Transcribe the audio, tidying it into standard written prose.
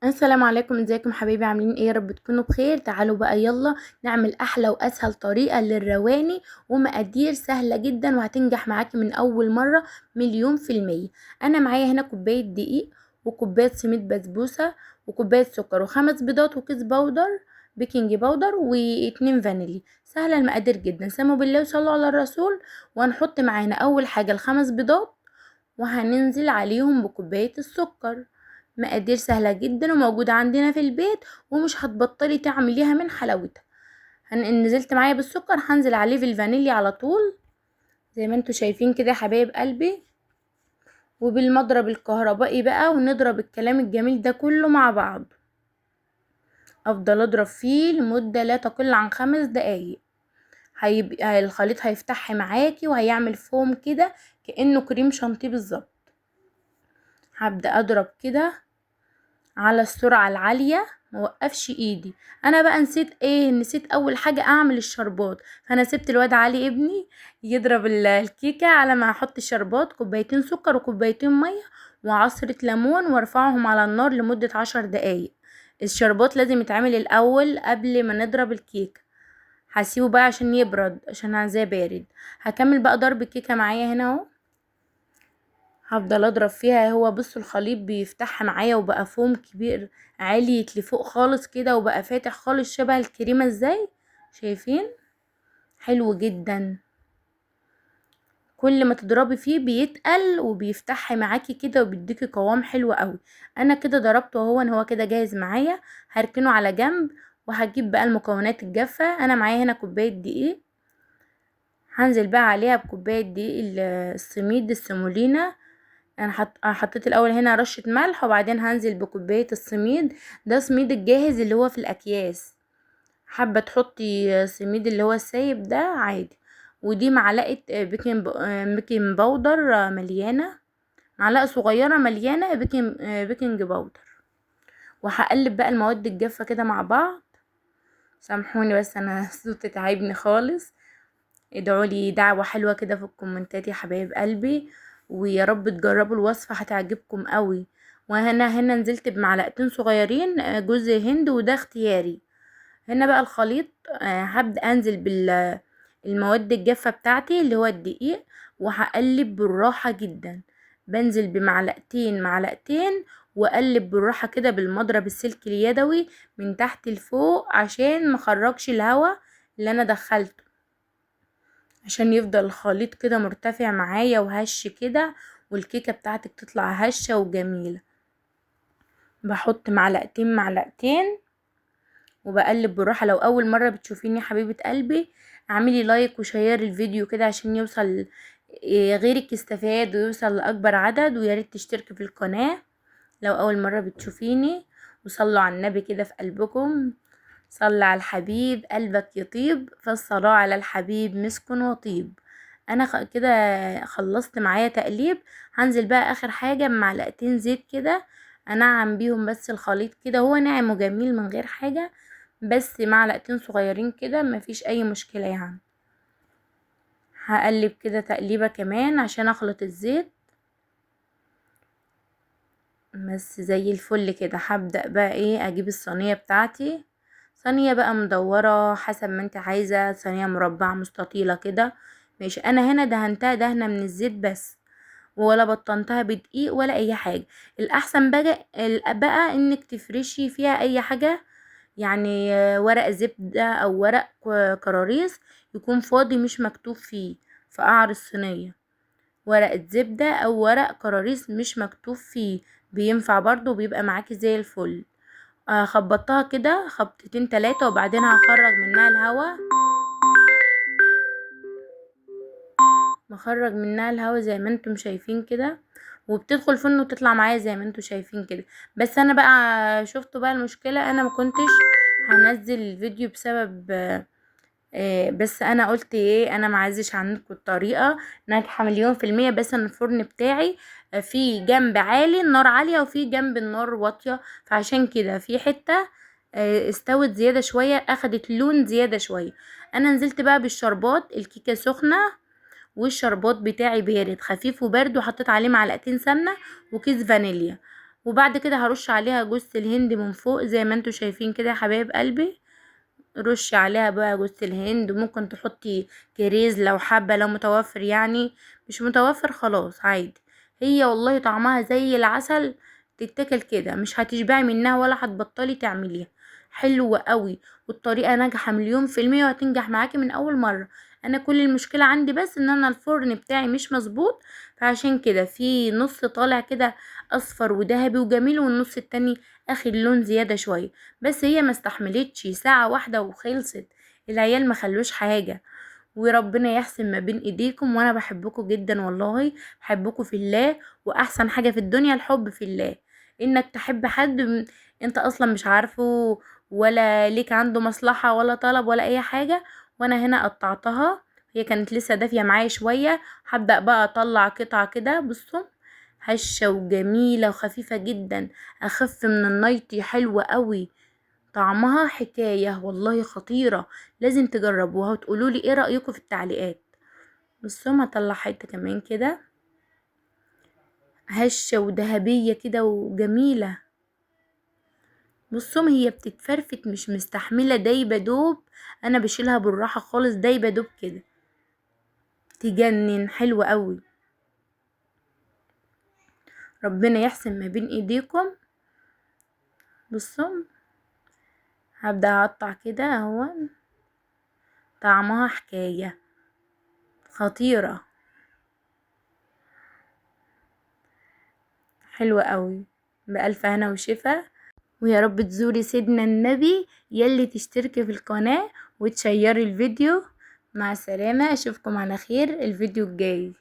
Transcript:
السلام عليكم، ازيكم حبايبي؟ عاملين ايه؟ يا رب تكونوا بخير. تعالوا بقى يلا نعمل احلى واسهل طريقة للرواني، ومقادير سهلة جدا وهتنجح معاكي من اول مرة 100%. انا معايا هنا كوباية دقيق، وكوباية سميد بسبوسة، وكوباية سكر، وخمس بيضات، وكيس بودر بيكنج باودر، واتنين فانيلي. سهلة المقادير جدا، سموا بالله وصلوا على الرسول. وهنحط معانا اول حاجة الخمس بيضات، وهننزل عليهم بكوباية السكر. مقادير سهلة جدا وموجودة عندنا في البيت، ومش هتبطلي تعمليها من حلاوتها. نزلت معايا بالسكر، هنزل عليه في الفانيليا على طول زي ما انتوا شايفين كده يا حبايب قلبي. وبالمضرب الكهربائي بقى، ونضرب الكلام الجميل ده كله مع بعض. افضل اضرب فيه لمدة لا تقل عن 5 دقايق. هيبقى الخليط هيفتح معاكي وهيعمل فوم كده كأنه كريم شانتيه بالظبط. هبدأ اضرب كده على السرعة العالية، موقفش ايدي. انا بقى نسيت اول حاجة اعمل الشربات، فانا سبت الواد علي ابني يضرب الكيكة على ما احط الشربات. كوبايتين سكر وكوبايتين مية وعصرة ليمون، وارفعهم على النار لمدة 10 دقايق. الشربات لازم يتعمل الاول قبل ما نضرب الكيكة. هسيبه بقى عشان يبرد، عشان عايزاه بارد. هكمل بقى ضرب الكيكة معايا هنا اهو. هفضل اضرب فيها. هو بصوا الخليط بيفتح معايا وبقى فوم كبير، عالية لفوق خالص كده، وبقى فاتح خالص شبه الكريمة ازاي. شايفين؟ حلو جدا. كل ما تضربي فيه بيتقل وبيفتح معاكي كده وبيديكي قوام حلو قوي. انا كده ضربته اهو، ان هو كده جاهز معايا. هركنه على جنب، وهجيب بقى المكونات الجافة. انا معايا هنا كوباية دقيق، هنزل بقى عليها بكوباية دقيق السميد السيمولينا. انا حطيت الاول هنا رشة ملح، وبعدين هنزل بكوباية السميد. ده سميد الجاهز اللي هو في الاكياس. حابة تحطي سميد اللي هو السايب ده عادي. ودي معلقة بيكنج باودر مليانة. معلقة صغيرة مليانة بيكنج باودر. وهقلب بقى المواد الجافة كده مع بعض. سامحوني بس انا صوتي تعبني خالص. ادعولي دعوة حلوة كده في الكومنتات يا حبايب قلبي، ويا رب تجربوا الوصفة هتعجبكم قوي. وهنا نزلت بمعلقتين صغيرين جوز هند، وده اختياري. هنا بقى الخليط. هبدأ انزل بالمواد الجافة بتاعتي اللي هو الدقيق، وهقلب بالراحة جدا. بنزل بمعلقتين معلقتين، واقلب بالراحة كده بالمضرب السلك اليدوي من تحت لفوق، عشان مخرجش الهواء اللي انا دخلته، عشان يفضل الخليط كده مرتفع معايا وهش كده، والكيكة بتاعتك تطلع هشة وجميلة. بحط معلقتين معلقتين، وبقلب بالراحة. لو اول مرة بتشوفيني حبيبة قلبي، اعملي لايك وشير الفيديو كده عشان يوصل غيرك يستفاد ويوصل لاكبر عدد. وياريت تشتركي في القناة لو اول مرة بتشوفيني. وصلوا على النبي كده في قلبكم. صل على الحبيب قلبك يطيب، فالصلاة على الحبيب مسك وطيب. انا كده خلصت معايا تقليب. هنزل بقى اخر حاجة بمعلقتين زيت كده، انعم بيهم بس الخليط كده. هو ناعم وجميل من غير حاجة، بس معلقتين صغيرين كده مفيش اي مشكلة يعني. هقلب كده تقليبة كمان عشان اخلط الزيت. بس زي الفل كده. هبدأ بقى اجيب الصينية بتاعتي. صينية بقى مدورة حسب ما انت عايزة، صينية مربعة مستطيلة كده. ماشي. انا هنا دهنتها دهنة من الزيت بس، ولا بطنتها بدقيق ولا اي حاجة. الاحسن بقى انك تفرشي فيها اي حاجة، يعني ورق زبدة او ورق كراريس، يكون فاضي مش مكتوب فيه في قعر الصينية. ورقة زبدة او ورق كراريس مش مكتوب فيه بينفع برضو، بيبقى معاكي زي الفل. خبطتها كده خبطتين تلاتة، وبعدين هخرج منها الهواء. بخرج منها الهواء زي ما انتم شايفين كده، وبتدخل فن وتطلع معايا زي ما انتم شايفين كده. بس انا بقى شفتوا بقى المشكلة، انا ما كنتش هنزل الفيديو بسبب بس انا قلت انا معزش عنكم الطريقة ناجحة 1000000%. بس انا الفرن بتاعي في جنب عالي النار عالية، وفي جنب النار واطية، فعشان كده في حتة استوت زيادة شوية، اخدت لون زيادة شوية. انا نزلت بقى بالشربات. الكيكة سخنة، والشربات بتاعي بارد خفيف وبارد، وحطيت عليه معلقتين سمنة وكيس فانيليا. وبعد كده هرش عليها جوز الهند من فوق زي ما انتوا شايفين كده يا حبايب قلبي. رش عليها بقى جوز الهند، وممكن تحطي كريز لو حابة، لو متوفر يعني. مش متوفر خلاص عادي. هي والله طعمها زي العسل، تتاكل كده مش هتشبعي منها ولا هتبطلي تعمليها. حلوة قوي، والطريقة ناجحة مليون في المية، وهتنجح معاكي من اول مرة. انا كل المشكلة عندي بس ان انا الفرن بتاعي مش مظبوط، فعشان كده في نص طالع كده اصفر وذهبي وجميل، والنص التاني اخد لون زيادة شوية. بس هي ما استحملتش ساعة واحدة وخلصت. العيال ما خلوش حاجة. وربنا يحسن ما بين ايديكم، وانا بحبكم جدا والله. بحبكم في الله. واحسن حاجة في الدنيا الحب في الله. انك تحب حد انت اصلا مش عارفه، ولا ليك عنده مصلحة ولا طلب ولا اي حاجة. وانا هنا قطعتها. هي كانت لسه دافية معايا شوية. هبدأ بقى اطلع قطعة كده بصوا. هشة وجميلة وخفيفة جدا. اخف من النايتي، حلوة قوي. طعمها حكاية والله خطيرة. لازم تجربوها وتقولولي ايه رأيكم في التعليقات. بصوا هطلع حتة كمان كده. هشة وذهبية كده وجميلة. بصوا هي بتتفرفت مش مستحملة، دايبة دوب. انا بشيلها بالراحة خالص، دايبة دوب كده. تجنن، حلوة قوي. ربنا يحسن ما بين ايديكم. بصوا هبدأ اقطع كده اهو. طعمها حكاية خطيرة. حلوة قوي. بألف هنا وشفا. ويا رب تزوري سيدنا النبي، يلي تشتركي في القناة وتشيري الفيديو. مع السلامة، اشوفكم على خير الفيديو الجاي.